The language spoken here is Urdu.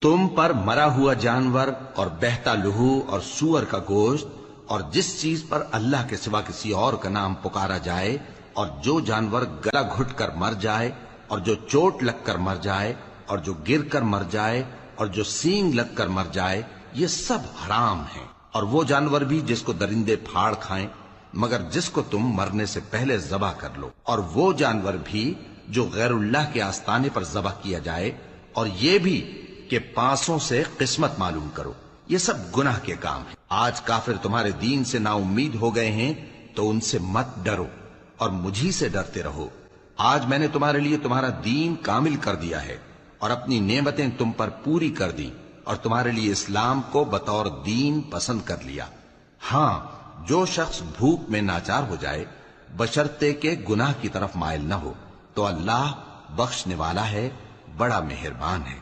تم پر مرا ہوا جانور اور بہتا لہو اور سور کا گوشت اور جس چیز پر اللہ کے سوا کسی اور کا نام پکارا جائے، اور جو جانور گلا گھٹ کر مر جائے، اور جو چوٹ لگ کر مر جائے، اور جو گر کر مر جائے، اور جو سینگ لگ کر مر جائے، یہ سب حرام ہیں۔ اور وہ جانور بھی جس کو درندے پھاڑ کھائیں، مگر جس کو تم مرنے سے پہلے ذبح کر لو، اور وہ جانور بھی جو غیر اللہ کے آستانے پر ذبح کیا جائے، اور یہ بھی کہ پاسوں سے قسمت معلوم کرو، یہ سب گناہ کے کام ہیں۔ آج کافر تمہارے دین سے نا امید ہو گئے ہیں تو ان سے مت ڈرو اور مجھی سے ڈرتے رہو۔ آج میں نے تمہارے لیے تمہارا دین کامل کر دیا ہے اور اپنی نعمتیں تم پر پوری کر دی، اور تمہارے لیے اسلام کو بطور دین پسند کر لیا۔ ہاں، جو شخص بھوک میں ناچار ہو جائے بشرطے کہ گناہ کی طرف مائل نہ ہو، تو اللہ بخشنے والا ہے، بڑا مہربان ہے۔